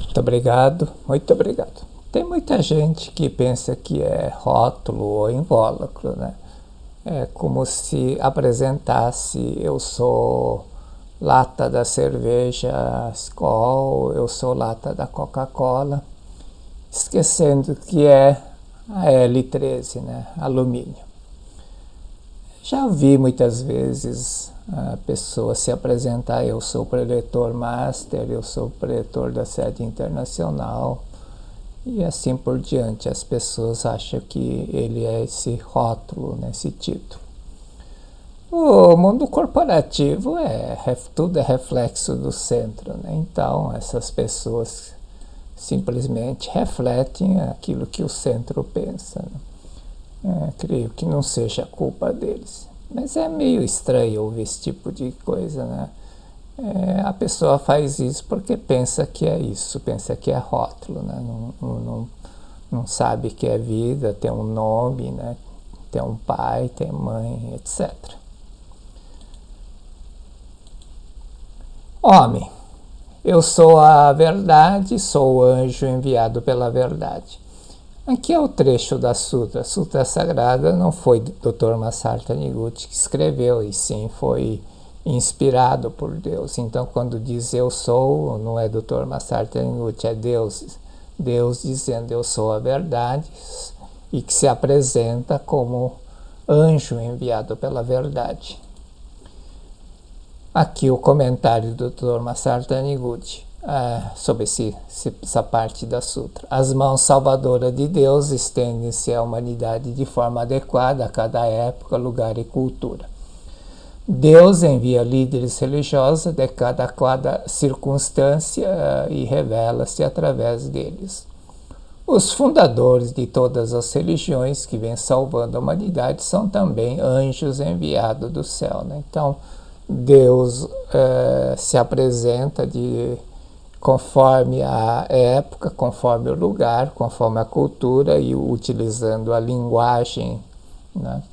Muito obrigado, muito obrigado. Tem muita gente que pensa que é rótulo ou invólucro, né? É como se apresentasse: eu sou lata da cerveja Skol, eu sou lata da Coca-Cola, esquecendo que é a L13, né? Alumínio. Já vi muitas vezes a pessoa se apresentar: eu sou preletor master, eu sou preletor da sede internacional, e assim por diante. As pessoas acham que ele é esse rótulo, né, esse título. O mundo corporativo tudo é reflexo do centro, né? Então essas pessoas simplesmente refletem aquilo que o centro pensa, né? Creio que não seja culpa deles. Mas é meio estranho ouvir esse tipo de coisa, né? A pessoa faz isso porque pensa que é isso, pensa que é rótulo, né? Não sabe que é vida, tem um nome, né? Tem um pai, tem mãe, etc. Homem, eu sou a verdade, sou o anjo enviado pela verdade. Aqui é o trecho da Sutra. A Sutra Sagrada não foi Dr. Masaru Taniguchi que escreveu, e sim foi inspirado por Deus. Então, quando diz eu sou, não é Dr. Masaru Taniguchi, é Deus. Deus dizendo eu sou a verdade, e que se apresenta como anjo enviado pela verdade. Aqui o comentário do Dr. Masaru Taniguchi sobre essa parte da Sutra. As mãos salvadoras de Deus estendem-se à humanidade de forma adequada a cada época, lugar e cultura. Deus envia líderes religiosos de cada circunstância e revela-se através deles. Os fundadores de todas as religiões que vêm salvando a humanidade são também anjos enviados do céu, né? Então, Deus se apresenta conforme a época, conforme o lugar, conforme a cultura, e utilizando a linguagem, né,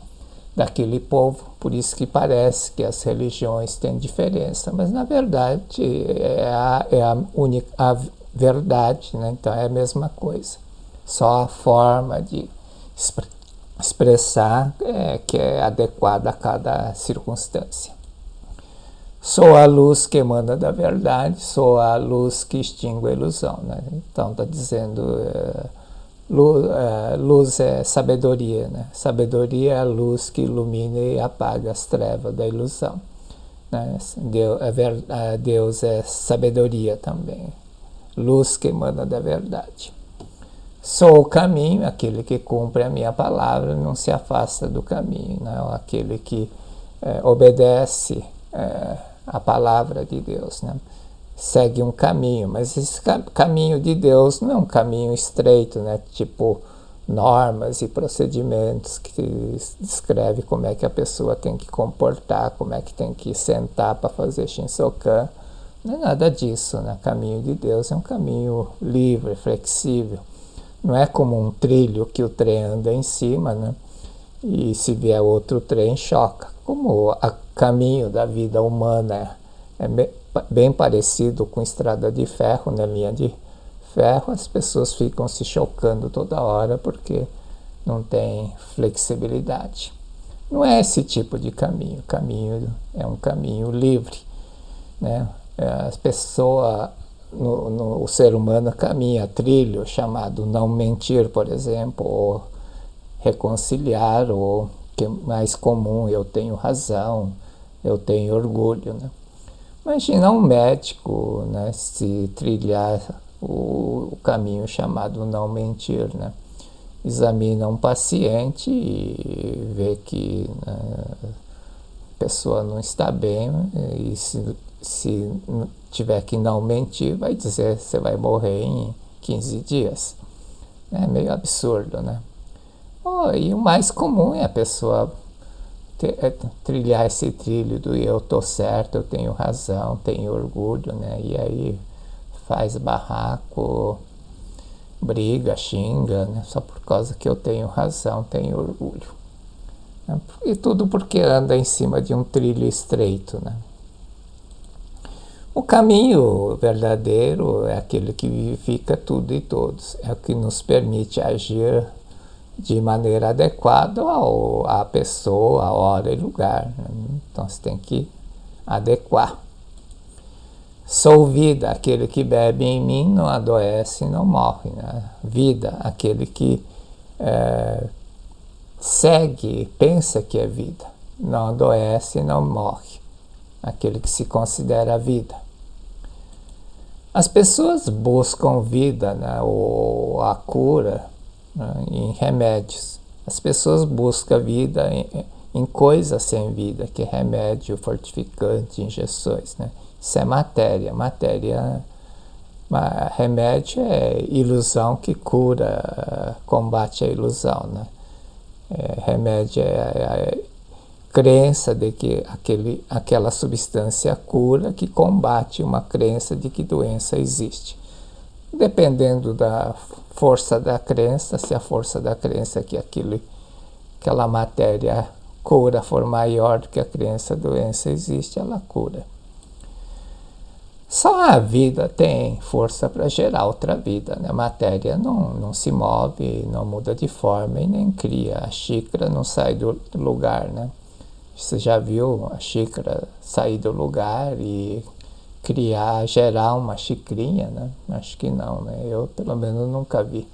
daquele povo. Por isso que parece que as religiões têm diferença, mas na verdade é a única verdade, né? Então é a mesma coisa, só a forma de expressar que é adequada a cada circunstância. Sou a luz que emana da verdade, sou a luz que extingue a ilusão, né? Então está dizendo luz é sabedoria, né? Sabedoria é a luz que ilumina e apaga as trevas da ilusão, né? Deus é sabedoria também, luz que emana da verdade. Sou o caminho, aquele que cumpre a minha palavra, não se afasta do caminho, né? Aquele que obedece a palavra de Deus, né? Segue um caminho, mas esse caminho de Deus não é um caminho estreito, né? Tipo normas e procedimentos que descreve como é que a pessoa tem que comportar, como é que tem que sentar para fazer Shinsokan. Não é nada disso, né? O caminho de Deus é um caminho livre, flexível. Não é como um trilho que o trem anda em cima, né? E se vier outro trem, choca. Como o caminho da vida humana é bem parecido com estrada de ferro, né? Linha de ferro, as pessoas ficam se chocando toda hora porque não tem flexibilidade. Não é esse tipo de caminho. O caminho é um caminho livre, né? As pessoas, o ser humano caminha trilho chamado não mentir, por exemplo, ou reconciliar, ou que é mais comum, eu tenho razão, eu tenho orgulho, né? Imagina um médico, né, se trilhar o caminho chamado não mentir, né? Examina um paciente e vê que a pessoa não está bem, e se tiver que não mentir, vai dizer que você vai morrer em 15 dias. É meio absurdo, né? E o mais comum é a pessoa trilhar esse trilho do eu tô certo, eu tenho razão, tenho orgulho, né? E aí faz barraco, briga, xinga, né? Só por causa que eu tenho razão, tenho orgulho, né? E tudo porque anda em cima de um trilho estreito, né? O caminho verdadeiro é aquele que vivifica tudo e todos, é o que nos permite agir de maneira adequada à pessoa, à hora e lugar, né? Então você tem que adequar. Sou vida, aquele que bebe em mim não adoece e não morre, né? Vida, aquele que segue, pensa que é vida, não adoece e não morre, aquele que se considera vida. As pessoas buscam vida, né, ou a cura, né, em remédios. As pessoas buscam vida em coisas sem vida, que é remédio, fortificante, injeções, né? Isso é matéria. Remédio é ilusão que cura, combate a ilusão, né? Remédio é a crença de que aquela substância cura, que combate uma crença de que doença existe. Dependendo da força da crença, se a força da crença é que aquela matéria cura for maior do que a crença doença existe, ela cura. Só a vida tem força para gerar outra vida, né? A matéria não se move, não muda de forma e nem cria. A xícara não sai do lugar, né? Você já viu a xícara sair do lugar e gerar uma xicrinha, né? Acho que não, né? Eu, pelo menos, nunca vi.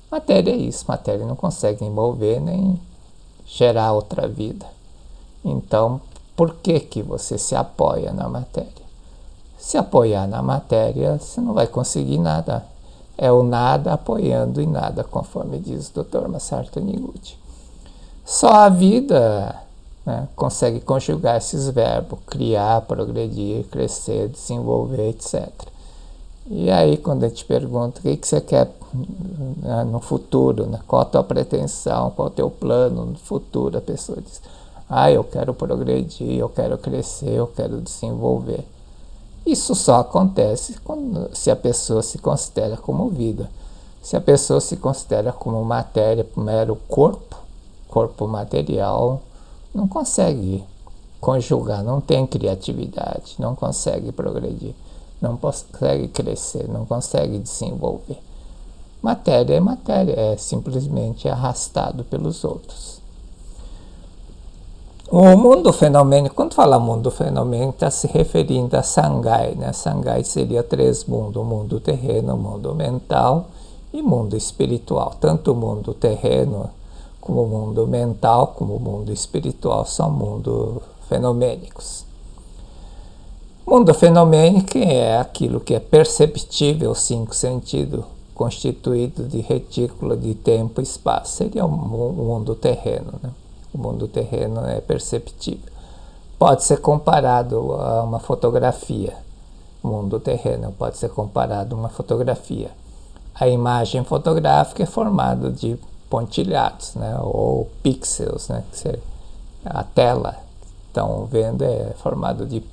Matéria é isso, matéria não consegue mover nem gerar outra vida. Então, por que você se apoia na matéria? Se apoiar na matéria, você não vai conseguir nada. É o nada apoiando em nada, conforme diz o Dr. Masaru Taniguchi. Só a vida, né, consegue conjugar esses verbos: criar, progredir, crescer, desenvolver, etc. E aí, quando eu te pergunto o que você quer, né, no futuro, né, qual a tua pretensão, qual o teu plano no futuro, a pessoa diz: eu quero progredir, eu quero crescer, eu quero desenvolver. Isso só acontece se a pessoa se considera como vida. Se a pessoa se considera como matéria, mero corpo material, não consegue conjugar, não tem criatividade, não consegue progredir, não consegue crescer, não consegue desenvolver. Matéria é matéria, é simplesmente arrastado pelos outros. O mundo fenomênico, quando fala mundo fenomênico, está se referindo a Sangai, né? Sangai seria 3 mundos: o mundo terreno, o mundo mental e mundo espiritual. Tanto o mundo terreno, como o mundo mental, como o mundo espiritual são mundos fenomênicos. Mundo fenomênico é aquilo que é perceptível, 5 sentidos, constituído de retícula de tempo e espaço. Seria o mundo terreno, né? O mundo terreno é perceptível. Pode ser comparado a uma fotografia. O mundo terreno pode ser comparado a uma fotografia. A imagem fotográfica é formada de pontilhados, né, ou pixels, né, a tela que estão vendo é formada de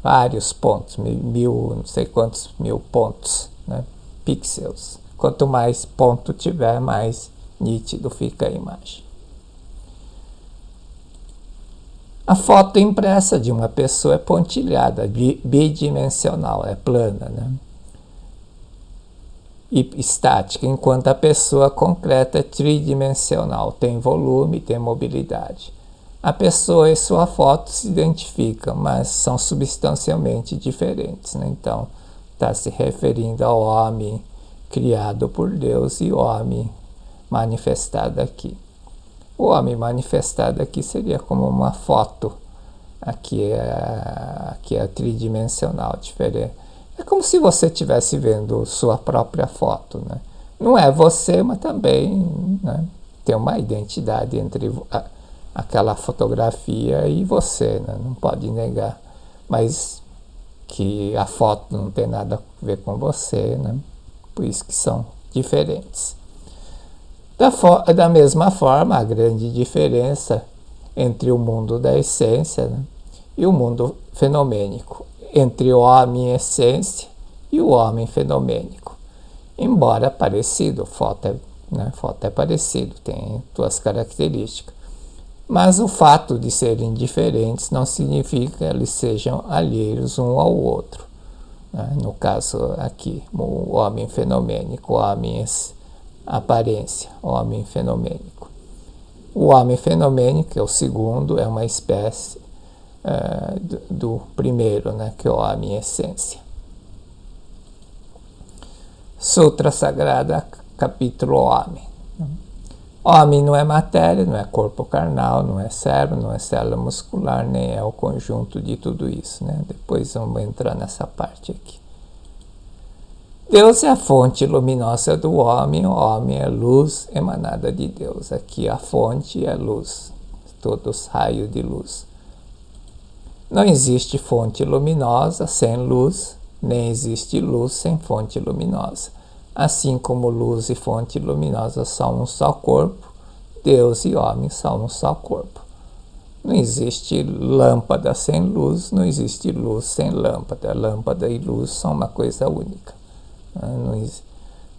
vários pontos, não sei quantos mil pontos, né, pixels. Quanto mais ponto tiver, mais nítido fica a imagem. A foto impressa de uma pessoa é pontilhada, bidimensional, é plana, né? E estática, enquanto a pessoa concreta é tridimensional, tem volume, tem mobilidade. A pessoa e sua foto se identificam, mas são substancialmente diferentes, né? Então, está se referindo ao homem criado por Deus e o homem manifestado aqui. O homem manifestado aqui seria como uma foto. Aqui é tridimensional, diferente. É como se você estivesse vendo sua própria foto, né? Não é você, mas também, né, tem uma identidade entre aquela fotografia e você, né? Não pode negar. Mas que a foto não tem nada a ver com você, né? Por isso que são diferentes. Da mesma forma, a grande diferença entre o mundo da essência, né, e o mundo fenomênico, entre o homem essência e o homem fenomênico. Embora parecido, foto é parecido, tem suas características, Mas o fato de serem diferentes não significa que eles sejam alheios um ao outro. No caso aqui, o homem fenomênico, o homem aparência, o homem fenomênico. O homem fenomênico, que é o segundo, é uma espécie do primeiro, né, que é o homem essência. Sutra Sagrada, capítulo Homem. Homem não é matéria, não é corpo carnal, não é cérebro, não é célula muscular, nem é o conjunto de tudo isso, né? Depois vamos entrar nessa parte aqui. Deus é a fonte luminosa do homem, o homem é luz emanada de Deus. Aqui a fonte é luz, todos raios de luz. Não existe fonte luminosa sem luz, nem existe luz sem fonte luminosa. Assim como luz e fonte luminosa são um só corpo, Deus e homem são um só corpo. Não existe lâmpada sem luz, não existe luz sem lâmpada. Lâmpada e luz são uma coisa única.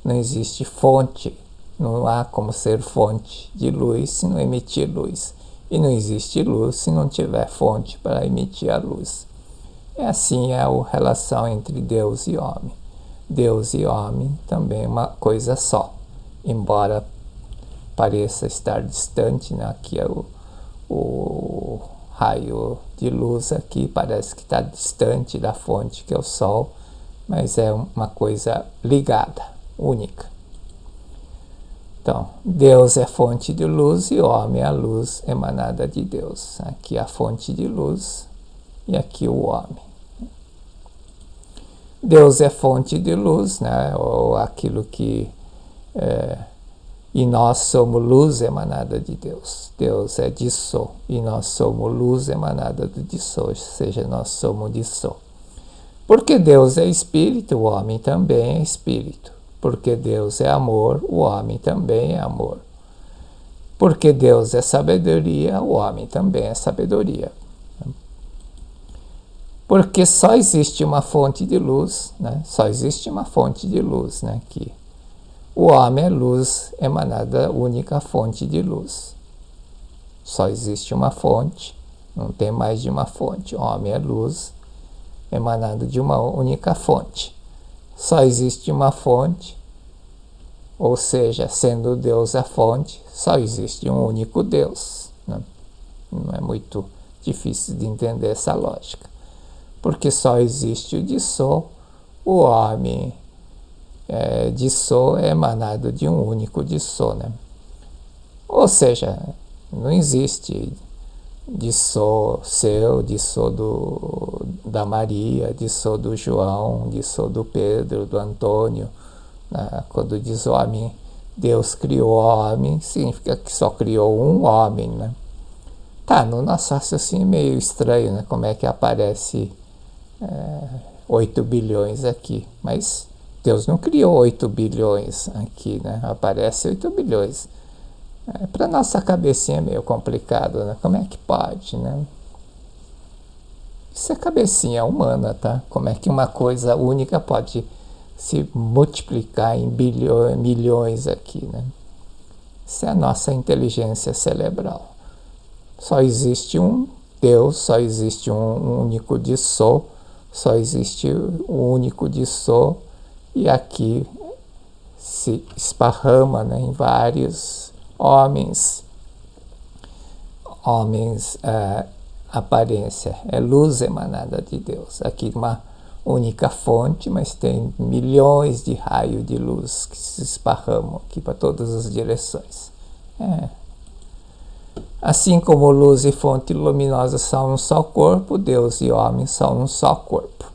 Não existe fonte, não há como ser fonte de luz se não emitir luz. E não existe luz se não tiver fonte para emitir a luz. E assim é a relação entre Deus e homem. Deus e homem também é uma coisa só, embora pareça estar distante, né? Aqui é o raio de luz aqui parece que está distante da fonte que é o Sol, mas é uma coisa ligada, única. Então, Deus é fonte de luz e o homem é a luz emanada de Deus. Aqui a fonte de luz e aqui o homem. Deus é fonte de luz, né? Ou aquilo que e nós somos luz emanada de Deus. Deus é de Sou e nós somos luz emanada de Sou, ou seja, nós somos de Sou. Porque Deus é espírito, o homem também é espírito. Porque Deus é amor, o homem também é amor. Porque Deus é sabedoria, o homem também é sabedoria. Porque só existe uma fonte de luz, né? Só existe uma fonte de luz, né? Que o homem é luz emanada, única fonte de luz. Só existe uma fonte, não tem mais de uma fonte. O homem é luz emanada de uma única fonte. Só existe uma fonte, ou seja, sendo Deus a fonte, só existe um único Deus. Né? Não é muito difícil de entender essa lógica. Porque só existe o de Sou, o homem de Sou é emanado de um único de Sou, né? Ou seja, não existe de Sou seu, de Sou da Maria, de Sou do João, de Sou do Pedro, do Antônio. Né? Quando diz homem, Deus criou homem, significa que só criou um homem, né? Tá, no nosso raciocínio meio estranho, né? Como é que aparece 8 bilhões aqui, mas Deus não criou 8 bilhões aqui, né? Aparece 8 bilhões. Para nossa cabecinha é meio complicado, né? Como é que pode, né? Isso é cabecinha humana, tá? Como é que uma coisa única pode se multiplicar em bilhões, milhões aqui, né? Isso é a nossa inteligência cerebral. Só existe um Deus, só existe um único de Sou, só existe o único de Sou, e aqui se esparrama, né, em vários homens, aparência, é luz emanada de Deus. Aqui uma única fonte, mas tem milhões de raios de luz que se esparramam aqui para todas as direções. Assim como luz e fonte luminosa são um só corpo, Deus e homem são um só corpo.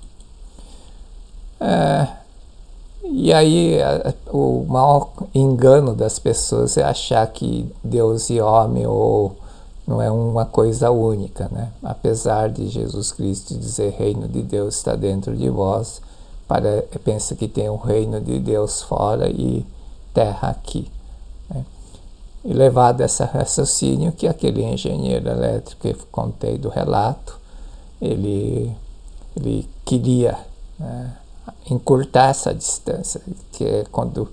E aí o maior engano das pessoas é achar que Deus e homem não é uma coisa única, né? Apesar de Jesus Cristo dizer reino de Deus está dentro de vós, pensa que tem o reino de Deus fora e terra aqui. Né? E levado a esse raciocínio que aquele engenheiro elétrico que eu contei do relato, ele queria encurtar essa distância, que quando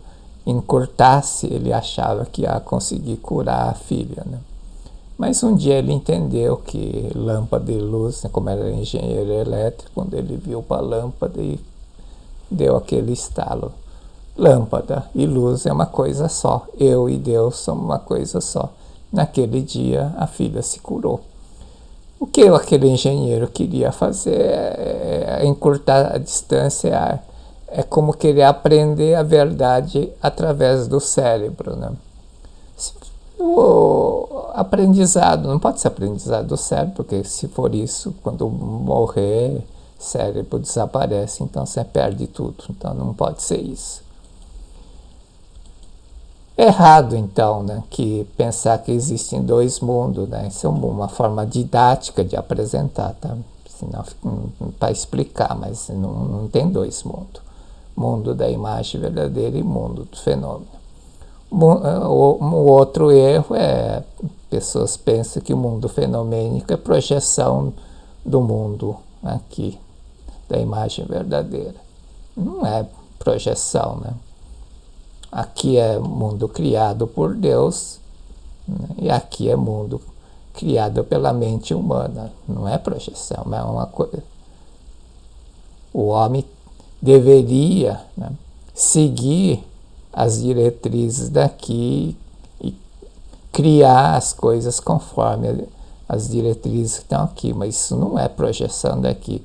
encurtasse ele achava que ia conseguir curar a filha, né? Mas um dia ele entendeu que lâmpada e luz, né, como era engenheiro elétrico, quando ele viu para a lâmpada e deu aquele estalo. Lâmpada e luz é uma coisa só. Eu e Deus somos uma coisa só. Naquele dia a filha se curou. O que aquele engenheiro queria fazer é encurtar a distância, é como querer aprender a verdade através do cérebro, né? O aprendizado não pode ser aprendizado do cérebro, porque se for isso, quando morrer, cérebro desaparece, então você perde tudo. Então não pode ser isso. Errado, então, né, que pensar que existem dois mundos, né? Isso é uma forma didática de apresentar, tá? Senão, para explicar, mas não tem dois mundos. Mundo da imagem verdadeira e mundo do fenômeno. O outro erro é pessoas pensam que o mundo fenomênico é projeção do mundo aqui, da imagem verdadeira. Não é projeção, né? Aqui é mundo criado por Deus, né? E aqui é mundo criado pela mente humana. Não é projeção, é uma coisa. O homem deveria, né, seguir as diretrizes daqui e criar as coisas conforme as diretrizes que estão aqui, mas isso não é projeção daqui.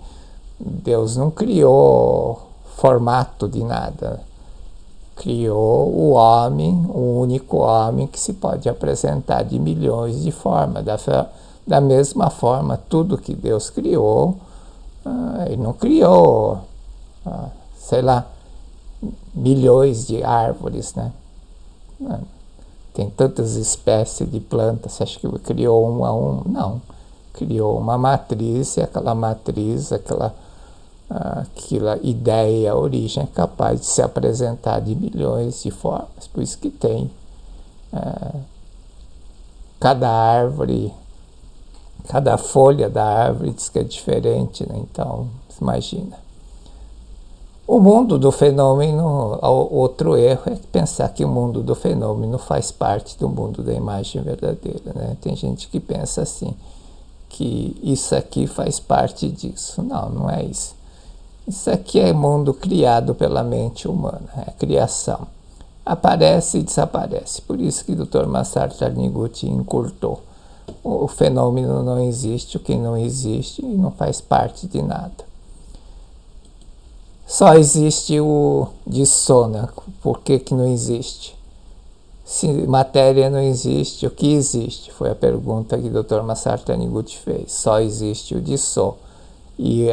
Deus não criou formato de nada. Criou o homem, o único homem que se pode apresentar de milhões de formas. Da mesma forma, tudo que Deus criou, ele não criou, sei lá, milhões de árvores, né? Tem tantas espécies de plantas, você acha que criou um a um? Não. Criou uma matriz e aquela matriz, aquela ideia, a origem é capaz de se apresentar de milhões de formas. Por isso que tem cada árvore, cada folha da árvore diz que é diferente, né? Então, imagina. O mundo do fenômeno, outro erro é pensar que o mundo do fenômeno faz parte do mundo da imagem verdadeira, né? Tem gente que pensa assim, que isso aqui faz parte disso. Não, não é isso. Isso aqui é mundo criado pela mente humana, é criação. Aparece e desaparece. Por isso que o Dr. Masaru Taniguchi encurtou. O fenômeno não existe, o que não existe não faz parte de nada. Só existe o dissona. Por que não existe? Se matéria não existe, o que existe? Foi a pergunta que o Dr. Masaru Taniguchi fez. Só existe o disso. E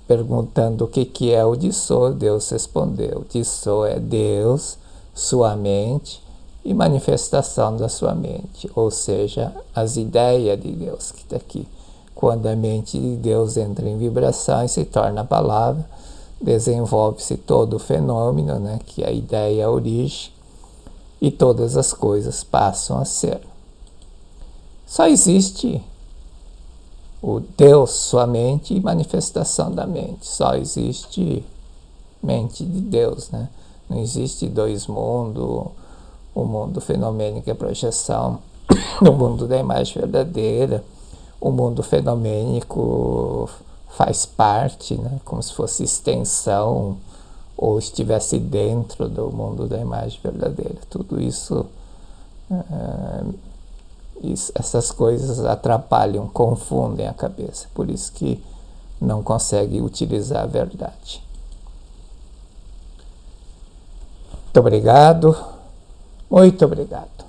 perguntando o que é o disso, Deus respondeu. Disso é Deus, sua mente e manifestação da sua mente. Ou seja, as ideias de Deus que está aqui. Quando a mente de Deus entra em vibração e se torna palavra, desenvolve-se todo o fenômeno, né, que é a ideia, a origem, e todas as coisas passam a ser. Só existe o Deus, sua mente e manifestação da mente. Só existe mente de Deus, né? Não existe dois mundos, o mundo fenomênico é projeção do mundo da imagem verdadeira, o mundo fenomênico faz parte, né, como se fosse extensão ou estivesse dentro do mundo da imagem verdadeira. Tudo isso, essas coisas atrapalham, confundem a cabeça. Por isso que não consegue utilizar a verdade. Muito obrigado. Muito obrigado.